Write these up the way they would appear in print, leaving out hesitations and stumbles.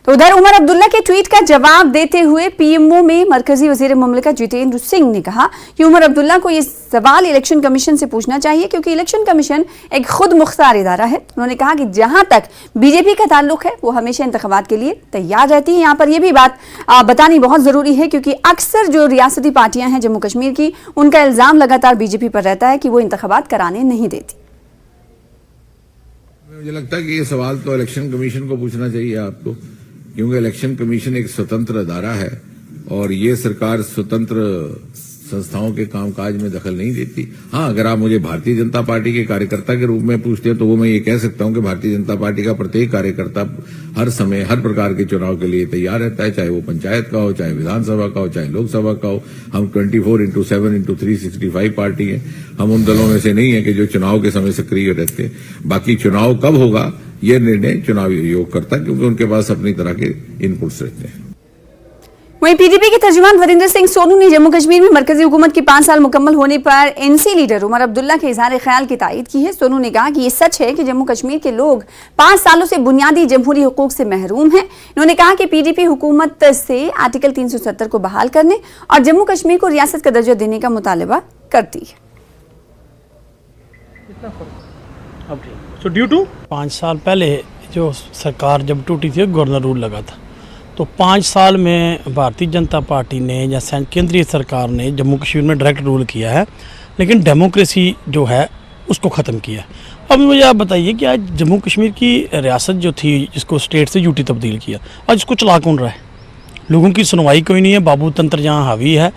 तो उधर उमर अब्दुल्ला के ट्वीट का जवाब देते हुए पीएमओ में मरकजी वजीर मुमलिकत जितेंद्र सिंह ने कहा कि उमर अब्दुल्ला को ये सवाल इलेक्शन कमीशन से पूछना चाहिए, क्योंकि इलेक्शन कमीशन एक खुद मुख्तार इदारा है। उन्होंने कहा कि जहां तक बीजेपी का ताल्लुक है वो हमेशा इंतखाबात के लिए तैयार रहती है। यहाँ पर यह भी बात बतानी बहुत जरूरी है, क्योंकि अक्सर जो रियासती पार्टियां हैं जम्मू कश्मीर की, उनका इल्जाम लगातार बीजेपी पर रहता है कि वो इंतखाबात कराने नहीं देती। मुझे लगता है कि ये सवाल तो इलेक्शन कमीशन को पूछना चाहिए आपको, क्योंकि इलेक्शन कमीशन एक स्वतंत्र अदारा है और ये सरकार स्वतंत्र संस्थाओं के कामकाज में दखल नहीं देती। हाँ, अगर आप मुझे भारतीय जनता पार्टी के कार्यकर्ता के रूप में पूछते हैं तो वो मैं ये कह सकता हूं कि भारतीय जनता पार्टी का प्रत्येक कार्यकर्ता हर समय हर प्रकार के चुनाव के लिए तैयार रहता है, चाहे वो पंचायत का हो, चाहे विधानसभा का हो, चाहे लोकसभा का हो। हम 24/7/365 पार्टी है। हम उन दलों में से नहीं है कि जो चुनाव के समय सक्रिय रहते हैं। बाकी चुनाव कब होगा ये निर्णय चुनावी आयोग करता है, क्योंकि उनके पास अपनी तरह के इनपुट्स रहते हैं। वहीं पीडीपी के तर्जुमान वरिंदर सिंह सोनू ने जम्मू कश्मीर में मरकजी हुकूमत के 5 साल मुकम्मल होने पर एनसी लीडर उमर अब्दुल्ला के इजहार ख्याल की तायीद की है। सोनू ने कहा कि ये सच है कि जम्मू कश्मीर के लोग 5 सालों से बुनियादी जमहूरी हुकूक से महरूम हैं। इन्होंने कहा कि पीडीपी हुकूमत से आर्टिकल 370 को बहाल करने और जम्मू कश्मीर को रियासत का दर्जा देने का मुतालबा करती है। So, ड्यू टू 5 साल पहले जो सरकार जब टूटी थी गवर्नर रूल लगा था, तो 5 साल में भारतीय जनता पार्टी ने या केंद्रीय सरकार ने जम्मू कश्मीर में डायरेक्ट रूल किया है, लेकिन डेमोक्रेसी जो है उसको ख़त्म किया है। अब मुझे आप बताइए कि आज जम्मू कश्मीर की रियासत जो थी, जिसको स्टेट से यूटी तब्दील किया, आज इसको चला कौन रहा है? लोगों की सुनवाई कोई नहीं है। बाबू तंत्र जहाँ हावी है,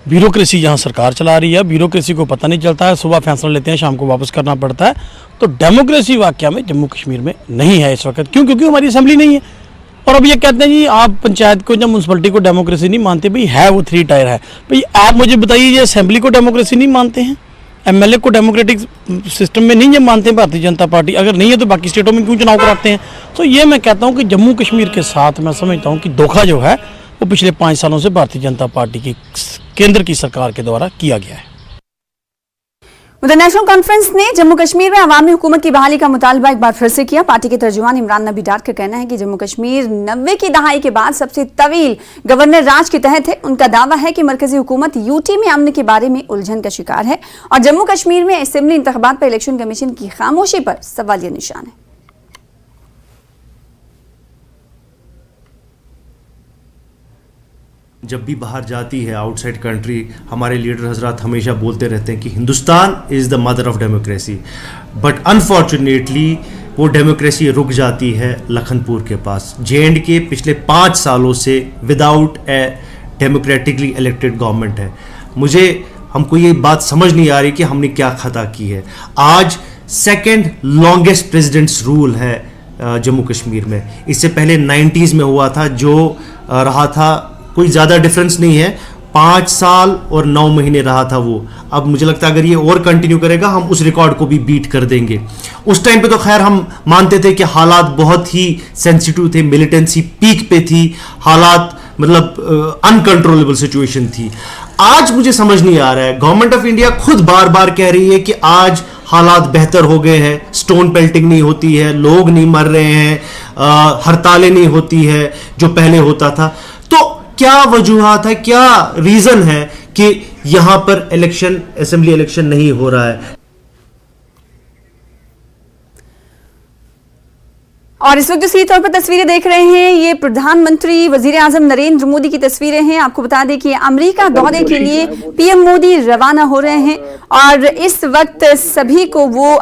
ब्यूरोक्रेसी यहाँ सरकार चला रही है, ब्यूरोक्रेसी को पता नहीं चलता है, सुबह फैसला लेते हैं शाम को वापस करना पड़ता है। तो डेमोक्रेसी वाकया में जम्मू कश्मीर में नहीं है इस वक्त। क्यों? क्योंकि हमारी असेंबली नहीं है। और अब ये कहते हैं जी आप पंचायत को या म्यूनसिपलिटी को डेमोक्रेसी नहीं मानते। भाई है वो 3 टायर है। भाई आप मुझे बताइए, ये असेंबली को डेमोक्रेसी नहीं मानते हैं, एमएलए को डेमोक्रेटिक सिस्टम में नहीं मानते हैं भारतीय जनता पार्टी। अगर नहीं है तो बाकी स्टेटों में क्यों चुनाव कराते हैं? तो ये मैं कहता हूँ कि जम्मू कश्मीर के साथ मैं समझता हूँ कि धोखा जो है वो पिछले 5 सालों से भारतीय जनता पार्टी की केंद्र की सरकार के द्वारा किया गया है। उधर नेशनल कॉन्फ्रेंस ने जम्मू कश्मीर में अवामी हुकूमत की बहाली का मुतालबा एक बार फिर से किया। पार्टी के तर्जुमान इमरान नबी डार का कहना है कि जम्मू कश्मीर 90 की दहाई के बाद सबसे तवील गवर्नर राज के तहत है। उनका दावा है कि मरकजी हुकूमत यूटी में अमन के बारे में उलझन का शिकार है और जम्मू कश्मीर में असेंबली इंतखाबात पर इलेक्शन कमीशन की खामोशी पर सवालिया निशान है। जब भी बाहर जाती है आउटसाइड कंट्री, हमारे लीडर हजरात हमेशा बोलते रहते हैं कि Hindustan is the mother of democracy, but unfortunately वो डेमोक्रेसी रुक जाती है लखनपुर के पास। JND के पिछले 5 सालों से विदाउट ए डेमोक्रेटिकली इलेक्टेड गवर्नमेंट है। हमको ये बात समझ नहीं आ रही कि हमने क्या खता की है। आज 2nd लॉन्गेस्ट प्रेसिडेंट्स रूल है जम्मू कश्मीर में। इससे पहले 90s में हुआ था, जो रहा था कोई ज़्यादा डिफरेंस नहीं है, 5 साल और 9 महीने रहा था वो। अब मुझे लगता है अगर ये और कंटिन्यू करेगा हम उस रिकॉर्ड को भी बीट कर देंगे। उस टाइम पे तो खैर हम मानते थे कि हालात बहुत ही सेंसिटिव थे, मिलिटेंसी पीक पे थी, हालात मतलब अनकंट्रोलेबल सिचुएशन थी। आज मुझे समझ नहीं आ रहा है, गवर्नमेंट ऑफ इंडिया खुद बार बार कह रही है कि आज हालात बेहतर हो गए हैं, स्टोन पेल्टिंग नहीं होती है, लोग नहीं मर रहे हैं, हड़तालें नहीं होती है जो पहले होता था। तो क्या वजूहात है, क्या रीजन है कि यहां पर इलेक्शन, असेंबली इलेक्शन नहीं हो रहा है? और इस वक्त जो सीधे तौर पर तस्वीरें देख रहे हैं, ये प्रधानमंत्री वजीर आजम नरेंद्र मोदी की तस्वीरें हैं। आपको बता दें कि अमेरिका दौरे के लिए पीएम मोदी रवाना हो रहे हैं और इस वक्त सभी को वो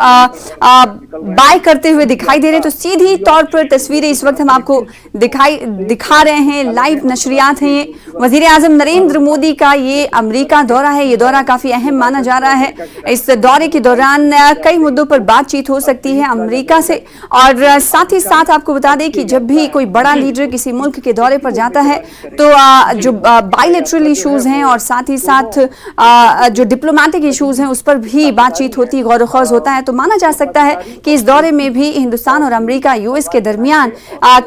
बाय करते हुए दिखाई दे रहे हैं। तो सीधी तौर पर तस्वीरें इस वक्त हम आपको दिखा रहे हैं, लाइव नशरियात हैं। ये वजीर आजम नरेंद्र मोदी का ये अमेरिका दौरा है। ये दौरा काफी अहम माना जा रहा है। इस दौरे के दौरान कई मुद्दों पर बातचीत हो सकती है अमेरिका से। और साथ ही साथ आपको बता दें कि जब भी कोई बड़ा लीडर किसी मुल्क के दौरे पर जाता है तो जो बायलैटरल इश्यूज हैं और साथ ही साथ जो डिप्लोमेटिक इश्यूज हैं उस पर भी बातचीत होती, गौर ख़ौज होता है। तो माना जा सकता है कि इस दौरे में भी हिंदुस्तान और अमेरिका US के दरमियान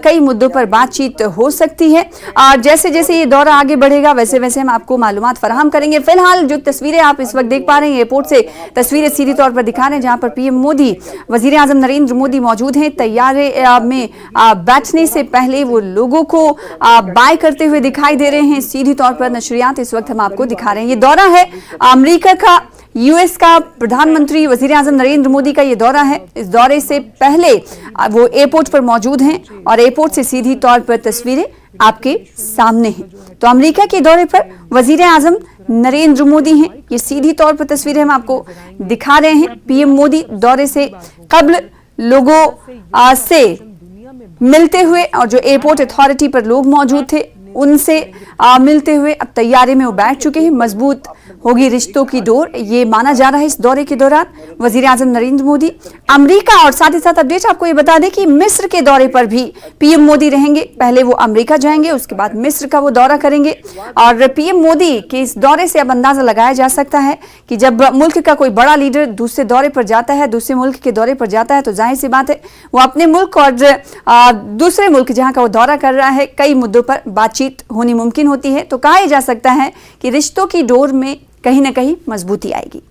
कई मुद्दों पर बातचीत हो सकती है। जैसे जैसे ये दौरा आगे बढ़ेगा वैसे वैसे हम आपको मालूमात फराहम करेंगे। फिलहाल जो तस्वीरें आप इस वक्त देख पा रहे हैं, एयरपोर्ट से तस्वीरें सीधी तौर पर दिखा रहे हैं, जहां पर PM मोदी, वजीर आजम नरेंद्र मोदी मौजूद हैं। तैयार में बैठने से पहले वो लोगों को बाय करते हुए दिखाई दे रहे हैं। सीधी तौर पर नशरियात इस वक्त हम आपको दिखा रहे हैं। ये दौरा है अमेरिका का, यूएस का प्रधानमंत्री वजीर आजम नरेंद्र मोदी का ये दौरा है। इस दौरे से पहले वो एयरपोर्ट पर मौजूद हैं और एयरपोर्ट से सीधी तौर पर तस्वीरें आपके सामने हैं। तो अमेरिका के दौरे पर वजीर आजम नरेंद्र मोदी हैं। ये सीधी तौर पर तस्वीरें हम आपको दिखा रहे हैं। पीएम मोदी दौरे से कब्ल लोगों से मिलते हुए और जो एयरपोर्ट अथॉरिटी पर लोग मौजूद थे उनसे मिलते हुए अब तैयारी में वो बैठ चुके हैं। मजबूत होगी रिश्तों की डोर, ये माना जा रहा है इस दौरे के दौरान। वजीर आजम नरेंद्र मोदी अमेरिका, और साथ ही साथ अपडेट आपको ये बता दें कि मिस्र के दौरे पर भी पीएम मोदी रहेंगे। पहले वो अमेरिका जाएंगे, उसके बाद मिस्र का वो दौरा करेंगे। और पीएम मोदी के इस दौरे से अब अंदाजा लगाया जा सकता है कि जब मुल्क का कोई बड़ा लीडर दूसरे दौरे पर जाता है, दूसरे मुल्क के दौरे पर जाता है, तो जाहिर सी बात है वो अपने मुल्क और दूसरे मुल्क जहां का वो दौरा कर रहा है कई मुद्दों पर बातचीत होनी मुमकिन होती है। तो कहा जा सकता है कि रिश्तों की डोर में कहीं ना कहीं मजबूती आएगी।